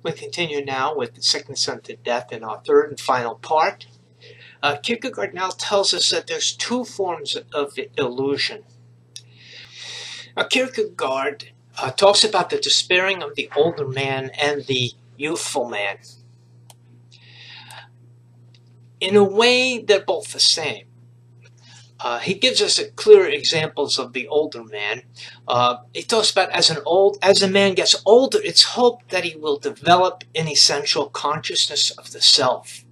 We continue now with the sickness unto death in our third and final part. Kierkegaard now tells us that there's two forms of illusion. Kierkegaard talks about the despairing of the older man and the youthful man. In a way, they're both the same. He gives us clear examples of the older man. He talks about as a man gets older, it's hoped that he will develop an essential consciousness of the self.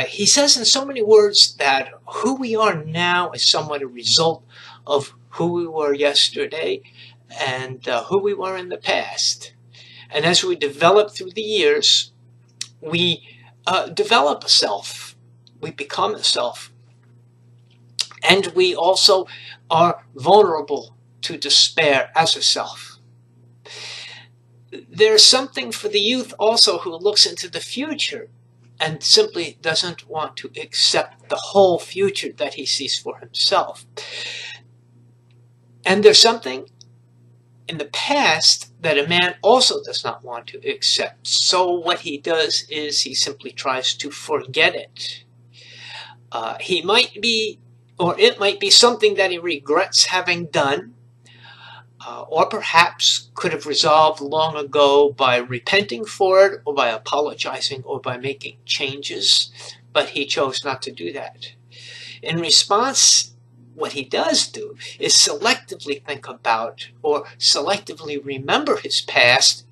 He says in so many words that who we are now is somewhat a result of who we were yesterday and who we were in the past. And as we develop through the years, we develop a self. We become a self. And we also are vulnerable to despair as a self. There's something for the youth also who looks into the future and simply doesn't want to accept the whole future that he sees for himself. And there's something in the past that a man also does not want to accept. So what he does is he simply tries to forget it. He might be, or it might be something that he regrets having done, or perhaps could have resolved long ago by repenting for it, or by apologizing, or by making changes, but he chose not to do that. In response, what he does do is selectively think about or selectively remember his past,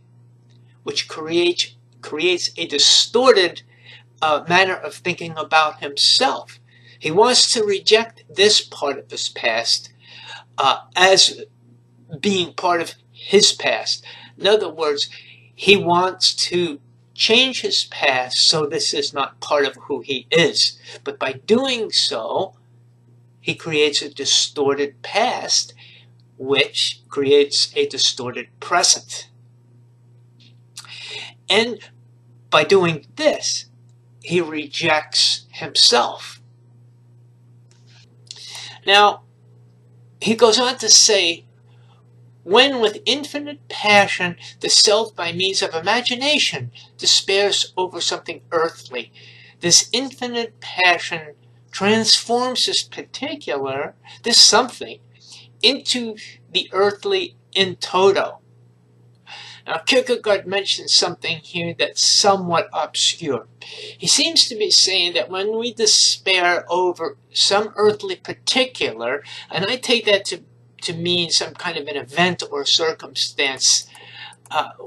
which creates a distorted manner of thinking about himself. He wants to reject this part of his past as being part of his past. In other words, he wants to change his past so this is not part of who he is. But by doing so, he creates a distorted past, which creates a distorted present. And by doing this, he rejects himself. Now, he goes on to say, when with infinite passion the self by means of imagination despairs over something earthly, this infinite passion transforms this something, into the earthly in toto. Now, Kierkegaard mentions something here that's somewhat obscure. He seems to be saying that when we despair over some earthly particular, and I take that to mean some kind of an event or circumstance,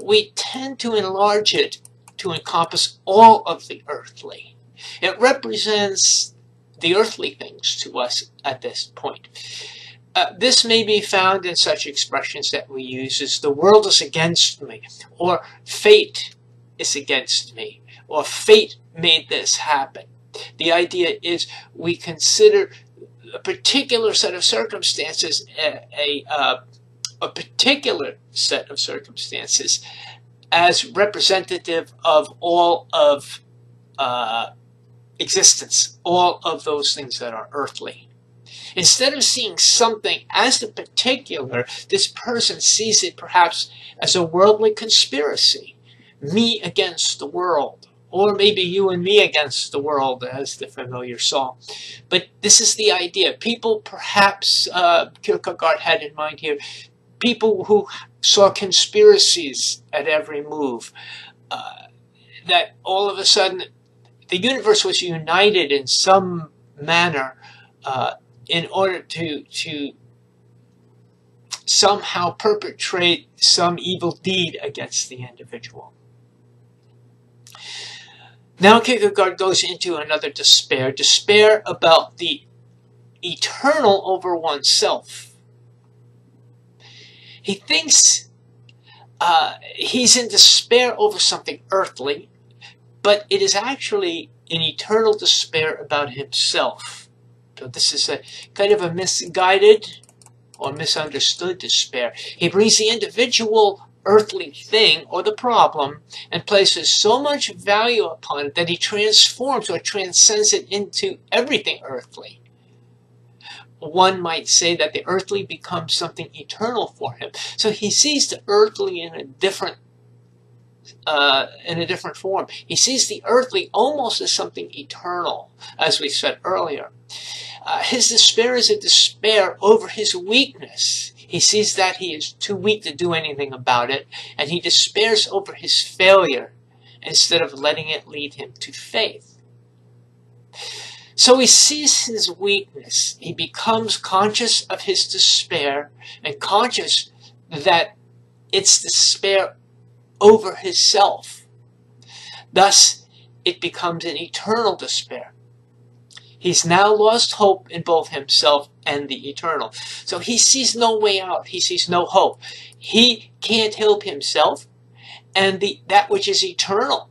we tend to enlarge it to encompass all of the earthly. It represents the earthly things to us at this point. This may be found in such expressions that we use as the world is against me, or fate is against me, or fate made this happen. The idea is we consider a particular set of circumstances, a particular set of circumstances, as representative of all of existence, all of those things that are earthly. Instead of seeing something as the particular, this person sees it perhaps as a worldly conspiracy. Me against the world. Or maybe you and me against the world, as the familiar song. But this is the idea. People perhaps, Kierkegaard had in mind here, people who saw conspiracies at every move. That all of a sudden the universe was united in some manner in order to somehow perpetrate some evil deed against the individual. Now Kierkegaard goes into another despair about the eternal over oneself. He thinks he's in despair over something earthly, but it is actually an eternal despair about himself. So this is a kind of a misguided or misunderstood despair. He brings the individual earthly thing or the problem and places so much value upon it that he transforms or transcends it into everything earthly. One might say that the earthly becomes something eternal for him. So he sees the earthly in a different in a different form. He sees the earthly almost as something eternal, as we said earlier. His despair is a despair over his weakness. He sees that he is too weak to do anything about it, and he despairs over his failure instead of letting it lead him to faith. So he sees his weakness. He becomes conscious of his despair and conscious that it's despair over his self. Thus, it becomes an eternal despair. He's now lost hope in both himself and the eternal. So he sees no way out. He sees no hope. He can't help himself, and that which is eternal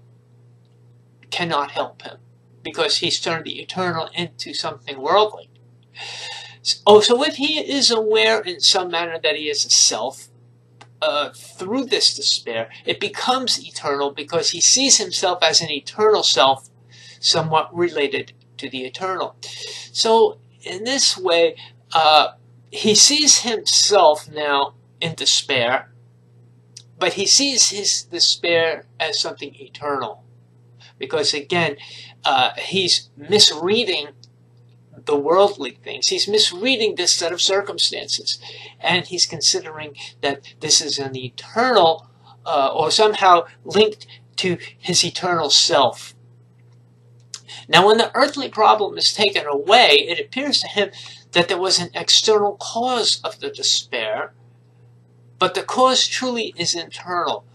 cannot help him, because he's turned the eternal into something worldly. So if he is aware in some manner that he is a self, through this despair, it becomes eternal because he sees himself as an eternal self, somewhat related to the eternal. So in this way, he sees himself now in despair, but he sees his despair as something eternal. Because again, he's misreading the worldly things. He's misreading this set of circumstances. And he's considering that this is an eternal, or somehow linked to his eternal self. Now, when the earthly problem is taken away, it appears to him that there was an external cause of the despair, but the cause truly is internal.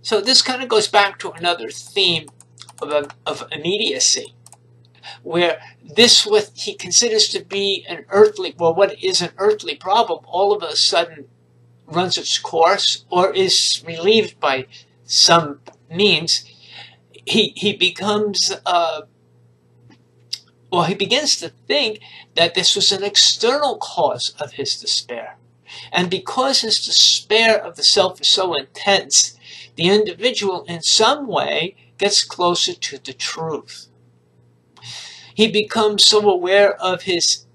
So this kind of goes back to another theme of immediacy, where this, what he considers to be an earthly, well, what is an earthly problem, all of a sudden runs its course or is relieved by some means. He becomes, he begins to think that this was an external cause of his despair. And because his despair of the self is so intense, the individual in some way gets closer to the truth. He becomes so aware of his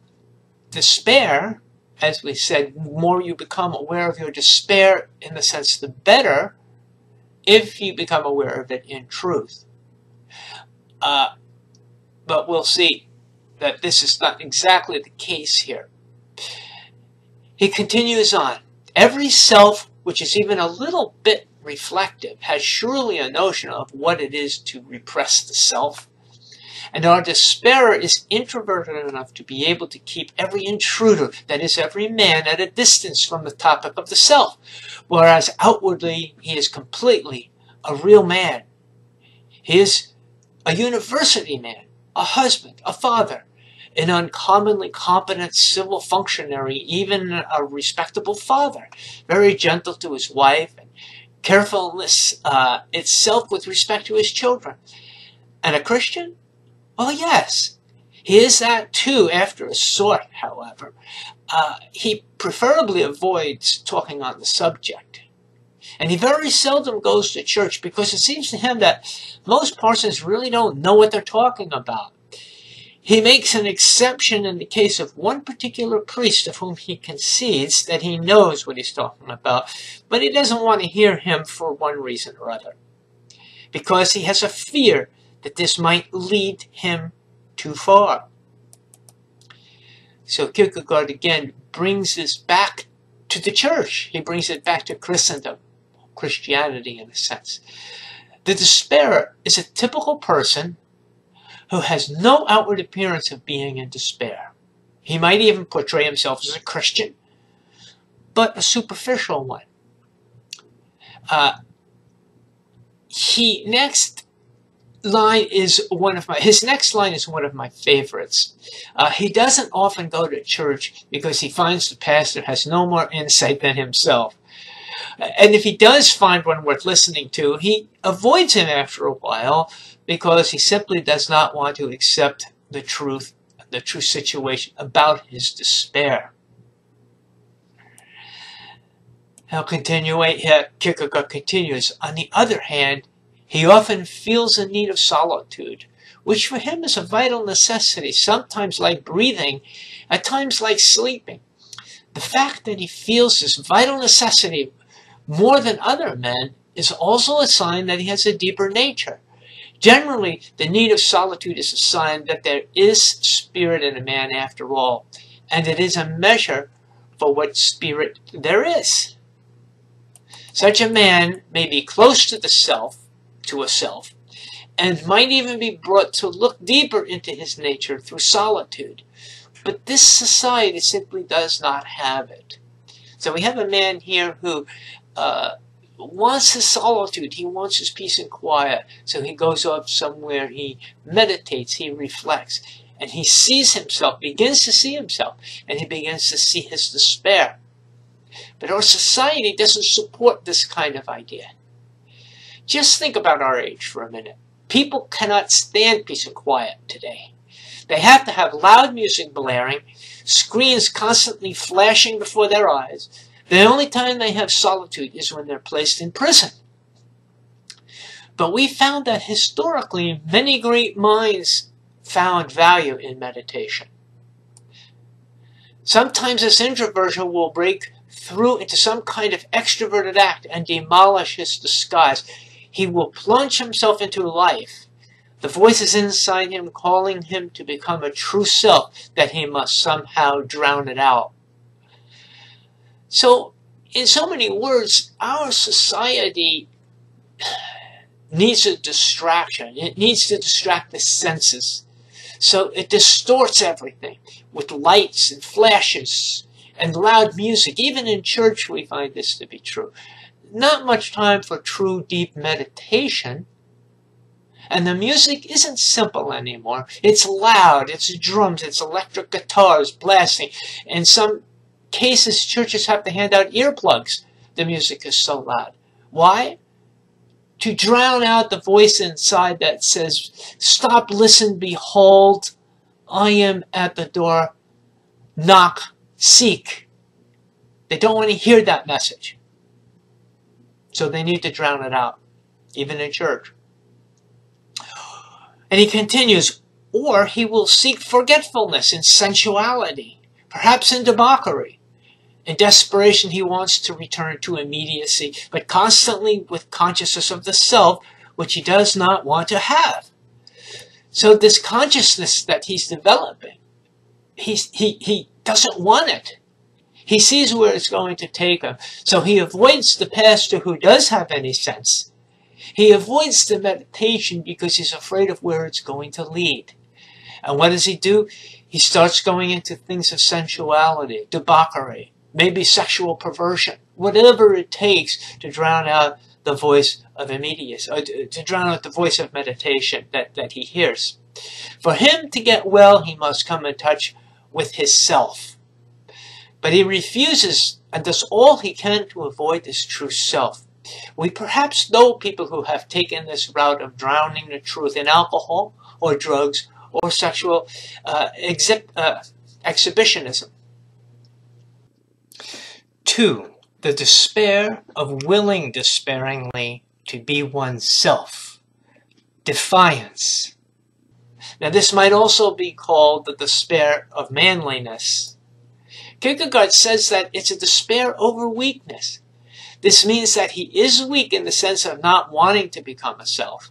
despair, as we said, the more you become aware of your despair, in the sense the better, if you become aware of it in truth. But we'll see that this is not exactly the case here. He continues on. Every self which is even a little bit reflective has surely a notion of what it is to repress the self. And our despairer is introverted enough to be able to keep every intruder, that is every man, at a distance from the topic of the self, whereas outwardly he is completely a real man. He is a university man, a husband, a father, an uncommonly competent civil functionary, even a respectable father, very gentle to his wife, and carefulness itself with respect to his children. And a Christian? Well, yes, he is that too, after a sort, however. He preferably avoids talking on the subject. And he very seldom goes to church because it seems to him that most parsons really don't know what they're talking about. He makes an exception in the case of one particular priest of whom he concedes that he knows what he's talking about, but he doesn't want to hear him for one reason or other, because he has a fear that this might lead him too far. So Kierkegaard again brings this back to the church. He brings it back to Christendom, Christianity in a sense. The despairer is a typical person who has no outward appearance of being in despair. He might even portray himself as a Christian, but a superficial one. His next line is one of my favorites. He doesn't often go to church because he finds the pastor has no more insight than himself. And if he does find one worth listening to, he avoids him after a while because he simply does not want to accept the true situation about his despair. Kierkegaard continues. On the other hand, he often feels a need of solitude, which for him is a vital necessity, sometimes like breathing, at times like sleeping. The fact that he feels this vital necessity more than other men is also a sign that he has a deeper nature. Generally, the need of solitude is a sign that there is spirit in a man after all, and it is a measure for what spirit there is. Such a man may be close to the self, to a self, and might even be brought to look deeper into his nature through solitude. But this society simply does not have it. So we have a man here who wants his solitude, he wants his peace and quiet, so he goes off somewhere, he meditates, he reflects, and he sees himself, begins to see himself, and he begins to see his despair. But our society doesn't support this kind of idea. Just think about our age for a minute. People cannot stand peace and quiet today. They have to have loud music blaring, screens constantly flashing before their eyes. The only time they have solitude is when they're placed in prison. But we found that historically, many great minds found value in meditation. Sometimes this introversion will break through into some kind of extroverted act and demolish his disguise. He will plunge himself into life. The voices inside him calling him to become a true self, that he must somehow drown it out. So, in so many words, our society needs a distraction. It needs to distract the senses. So it distorts everything with lights and flashes and loud music. Even in church we find this to be true. Not much time for true deep meditation. And the music isn't simple anymore. It's loud, it's drums, it's electric guitars blasting. In some cases, churches have to hand out earplugs. The music is so loud. Why? To drown out the voice inside that says, stop, listen, behold, I am at the door, knock, seek. They don't want to hear that message. So they need to drown it out, even in church. And he continues, or he will seek forgetfulness in sensuality, perhaps in debauchery. In desperation, he wants to return to immediacy, but constantly with consciousness of the self, which he does not want to have. So this consciousness that he's developing, he doesn't want it. He sees where it's going to take him. So he avoids the pastor who does have any sense. He avoids the meditation because he's afraid of where it's going to lead. And what does he do? He starts going into things of sensuality, debauchery, maybe sexual perversion, whatever it takes to drown out the voice of immediacy, or to drown out the voice of meditation that he hears. For him to get well, he must come in touch with his self. But he refuses and does all he can to avoid this true self. We perhaps know people who have taken this route of drowning the truth in alcohol or drugs or sexual exhibitionism. 2. The despair of willing despairingly to be oneself. Defiance. Now this might also be called the despair of manliness. Kierkegaard says that it's a despair over weakness. This means that he is weak in the sense of not wanting to become a self.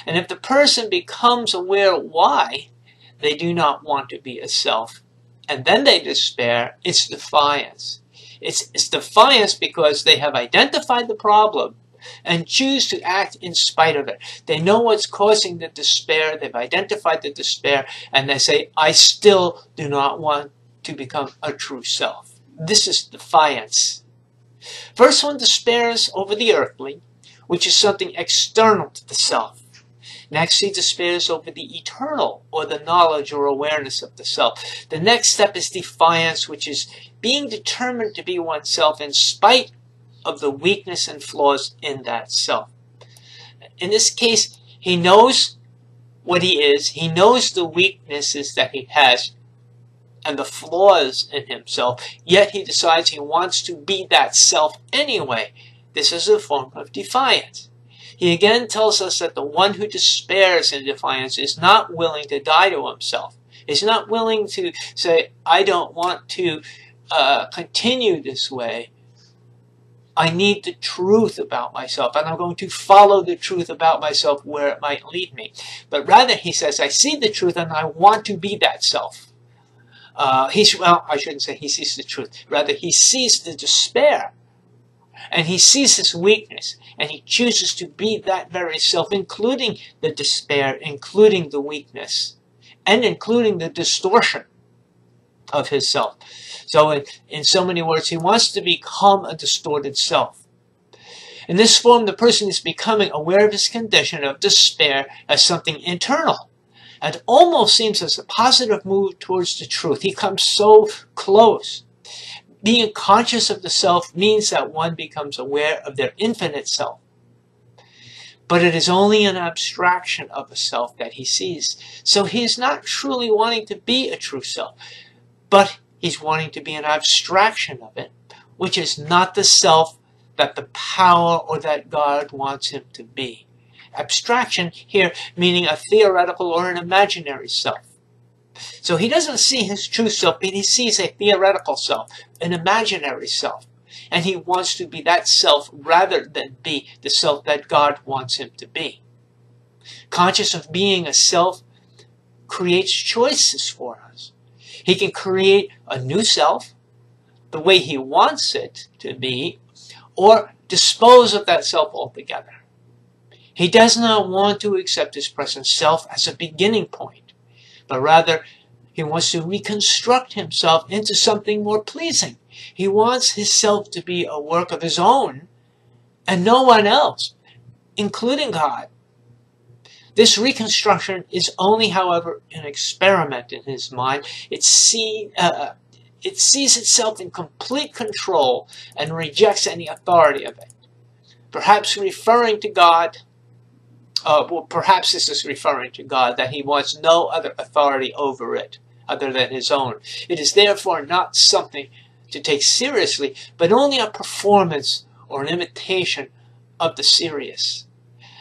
And if the person becomes aware why they do not want to be a self, and then they despair, it's defiance. It's defiance because they have identified the problem and choose to act in spite of it. They know what's causing the despair, they've identified the despair, and they say, I still do not want to become a true self. This is defiance. First one despairs over the earthly, which is something external to the self. Next, he despairs over the eternal, or the knowledge or awareness of the self. The next step is defiance, which is being determined to be oneself in spite of the weakness and flaws in that self. In this case, he knows what he is, he knows the weaknesses that he has, and the flaws in himself, yet he decides he wants to be that self anyway. This is a form of defiance. He again tells us that the one who despairs in defiance is not willing to die to himself. Is not willing to say, I don't want to continue this way. I need the truth about myself, and I'm going to follow the truth about myself where it might lead me. But rather, he says, I see the truth and I want to be that self. Well, I shouldn't say he sees the truth. Rather, he sees the despair, and he sees his weakness, and he chooses to be that very self, including the despair, including the weakness, and including the distortion of his self. So in so many words, he wants to become a distorted self. In this form, the person is becoming aware of his condition of despair as something internal, and almost seems as a positive move towards the truth. He comes so close. Being conscious of the self means that one becomes aware of their infinite self. But it is only an abstraction of a self that he sees. So he is not truly wanting to be a true self, but he's wanting to be an abstraction of it, which is not the self that the power or that God wants him to be. Abstraction here meaning a theoretical or an imaginary self. So he doesn't see his true self, but he sees a theoretical self, an imaginary self. And he wants to be that self rather than be the self that God wants him to be. Conscious of being a self creates choices for us. He can create a new self, the way he wants it to be, or dispose of that self altogether. He does not want to accept his present self as a beginning point, but rather he wants to reconstruct himself into something more pleasing. He wants his self to be a work of his own and no one else, including God. This reconstruction is only, however, an experiment in his mind. It sees itself in complete control and rejects any authority of it. Perhaps referring to God, perhaps this is referring to God, that he wants no other authority over it other than his own. It is therefore not something to take seriously, but only a performance or an imitation of the serious.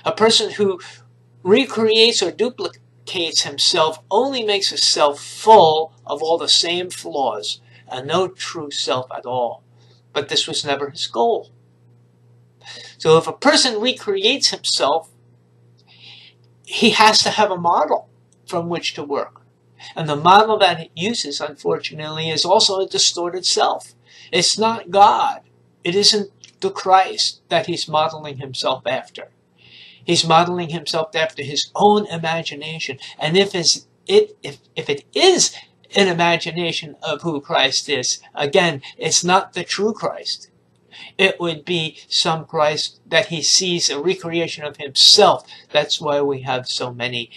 A person who recreates or duplicates himself only makes a self full of all the same flaws and no true self at all. But this was never his goal. So if a person recreates himself, he has to have a model from which to work. And the model that he uses, unfortunately, is also a distorted self. It's not God. It isn't the Christ that he's modeling himself after. He's modeling himself after his own imagination. And if it is an imagination of who Christ is, again, it's not the true Christ. It would be some Christ that he sees a recreation of himself. That's why we have so many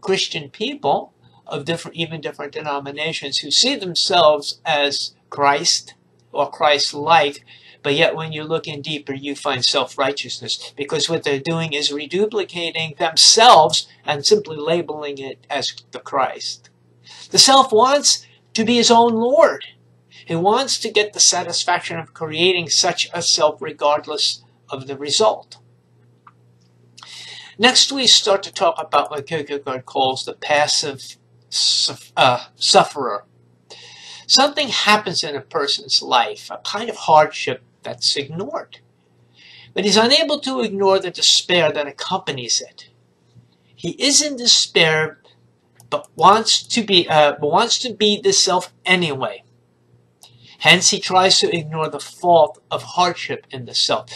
Christian people of even different denominations who see themselves as Christ or Christ-like, but yet when you look in deeper, you find self-righteousness, because what they're doing is reduplicating themselves and simply labeling it as the Christ. The self wants to be his own Lord. He wants to get the satisfaction of creating such a self regardless of the result. Next, we start to talk about what Kierkegaard calls the passive sufferer. Something happens in a person's life, a kind of hardship that's ignored. But he's unable to ignore the despair that accompanies it. He is in despair, but wants to be the self anyway. Hence, he tries to ignore the fault of hardship in the self.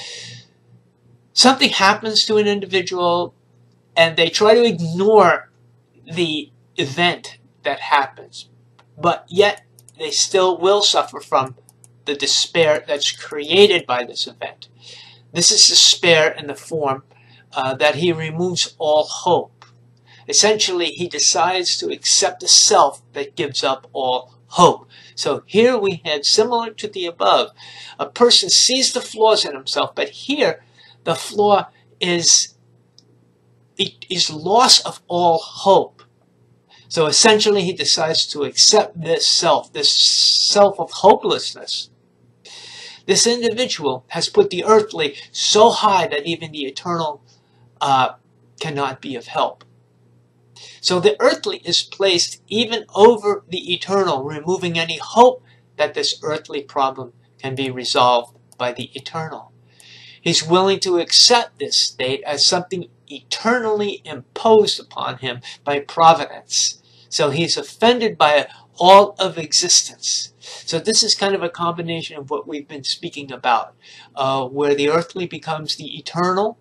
Something happens to an individual, and they try to ignore the event that happens, but yet they still will suffer from the despair that's created by this event. This is despair in the form that he removes all hope. Essentially, he decides to accept a self that gives up all hope. So here we have, similar to the above, a person sees the flaws in himself, but here the flaw is loss of all hope. So essentially he decides to accept this self of hopelessness. This individual has put the earthly so high that even the eternal cannot be of help. So the earthly is placed even over the eternal, removing any hope that this earthly problem can be resolved by the eternal. He's willing to accept this state as something eternally imposed upon him by providence. So he's offended by all of existence. So this is kind of a combination of what we've been speaking about, where the earthly becomes the eternal,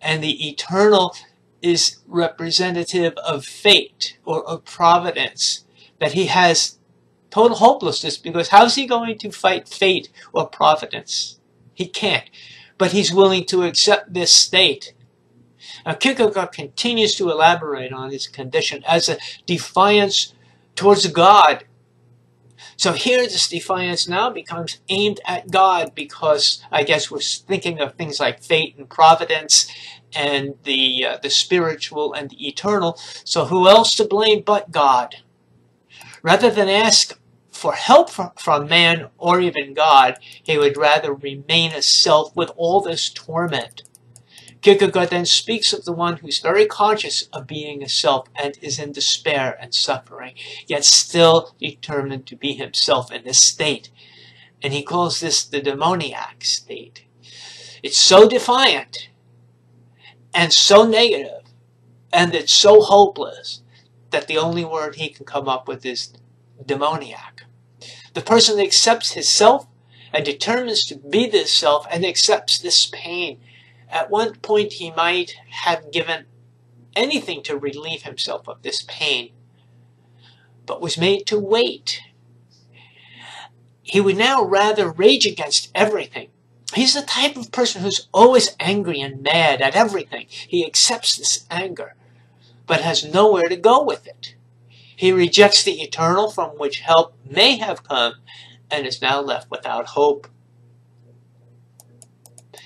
and the eternal is representative of fate or of providence, that he has total hopelessness, because how's he going to fight fate or providence? He can't. But he's willing to accept this state. Now, Kierkegaard continues to elaborate on his condition as a defiance towards God. So here this defiance now becomes aimed at God, because I guess we're thinking of things like fate and providence and the spiritual and the eternal. So who else to blame but God? Rather than ask for help from man or even God, he would rather remain a self with all this torment. Kierkegaard then speaks of the one who's very conscious of being a self and is in despair and suffering, yet still determined to be himself in this state. And he calls this the demoniac state. It's so defiant and so negative, and it's so hopeless, that the only word he can come up with is demoniac. The person that accepts his self and determines to be this self and accepts this pain. At one point he might have given anything to relieve himself of this pain, but was made to wait. He would now rather rage against everything. He's the type of person who's always angry and mad at everything. He accepts this anger, but has nowhere to go with it. He rejects the eternal from which help may have come, and is now left without hope.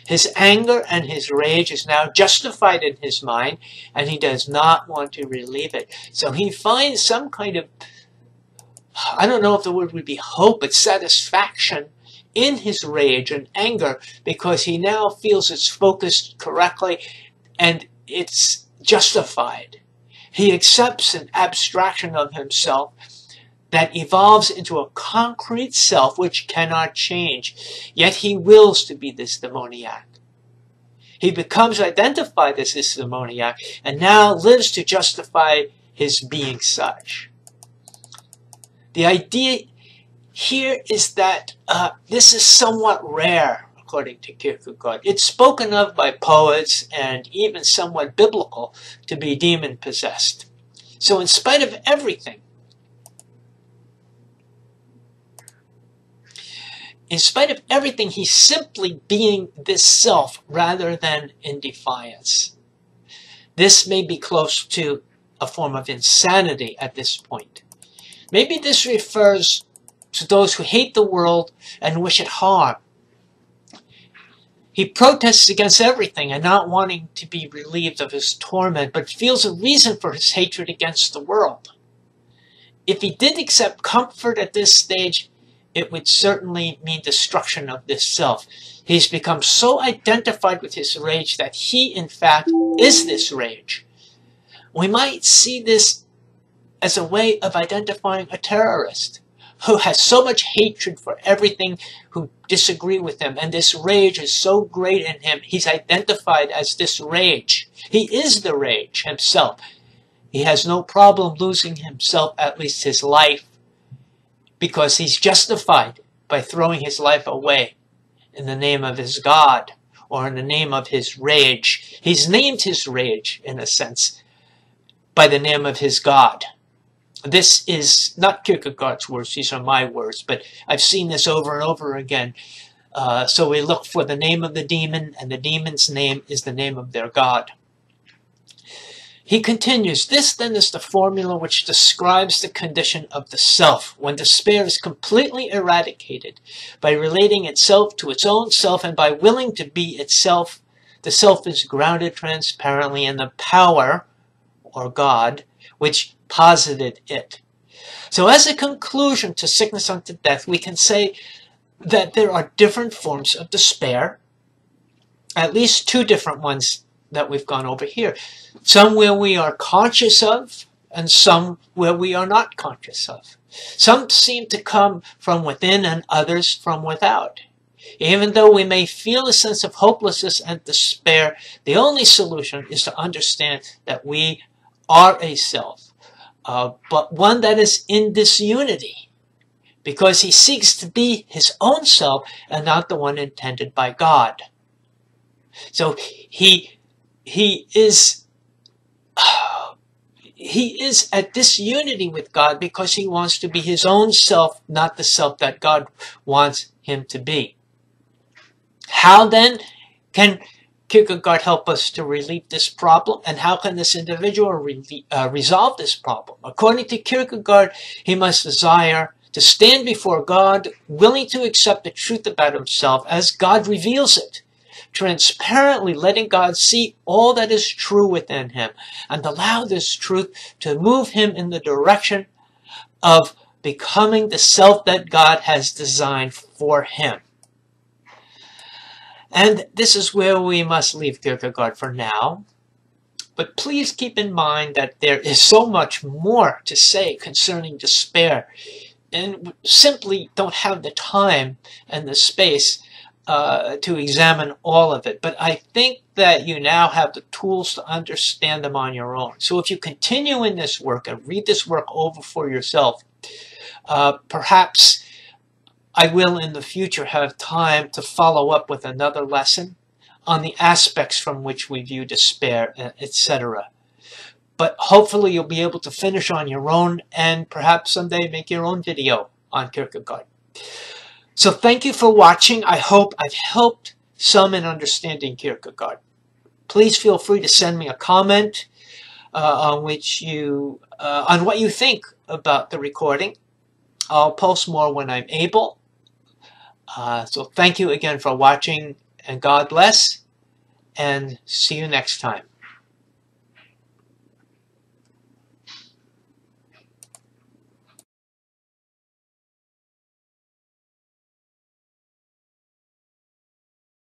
His anger and his rage is now justified in his mind, and he does not want to relieve it. So he finds some kind of, I don't know if the word would be hope, but satisfaction in his rage and anger, because he now feels it's focused correctly and it's justified. He accepts an abstraction of himself that evolves into a concrete self which cannot change. Yet he wills to be this demoniac. He becomes identified as this demoniac and now lives to justify his being such. The idea here is that this is somewhat rare, according to Kierkegaard. It's spoken of by poets and even somewhat biblical to be demon-possessed. So in spite of everything, he's simply being this self rather than in defiance. This may be close to a form of insanity at this point. Maybe this refers to those who hate the world and wish it harm. He protests against everything and not wanting to be relieved of his torment, but feels a reason for his hatred against the world. If he did accept comfort at this stage, it would certainly mean destruction of this self. He's become so identified with his rage that he, in fact, is this rage. We might see this as a way of identifying a terrorist who has so much hatred for everything who disagree with him, and this rage is so great in him, he's identified as this rage. He is the rage himself. He has no problem losing himself, at least his life, because he's justified by throwing his life away in the name of his God or in the name of his rage. He's named his rage, in a sense, by the name of his God. This is not Kierkegaard's words, these are my words, but I've seen this over and over again. So we look for the name of the demon, and the demon's name is the name of their God. He continues, this then is the formula which describes the condition of the self, when despair is completely eradicated, by relating itself to its own self, and by willing to be itself. The self is grounded transparently in the power, or God, which posited it. So as a conclusion to sickness unto death, we can say that there are different forms of despair, at least two different ones that we've gone over here. Some where we are conscious of, and some where we are not conscious of. Some seem to come from within and others from without. Even though we may feel a sense of hopelessness and despair, the only solution is to understand that we are a self, but one that is in disunity, because he seeks to be his own self and not the one intended by God. So he is at disunity with God because he wants to be his own self, not the self that God wants him to be. How then can Kierkegaard help us to relieve this problem? And how can this individual resolve this problem? According to Kierkegaard, he must desire to stand before God, willing to accept the truth about himself as God reveals it, transparently letting God see all that is true within him, and allow this truth to move him in the direction of becoming the self that God has designed for him. And this is where we must leave Kierkegaard for now. But please keep in mind that there is so much more to say concerning despair, and simply don't have the time and the space to examine all of it. But I think that you now have the tools to understand them on your own. So if you continue in this work and read this work over for yourself, perhaps I will in the future have time to follow up with another lesson on the aspects from which we view despair, etc. But hopefully you'll be able to finish on your own and perhaps someday make your own video on Kierkegaard. So thank you for watching. I hope I've helped some in understanding Kierkegaard. Please feel free to send me a comment on what you think about the recording. I'll post more when I'm able. So thank you again for watching, and God bless, and see you next time.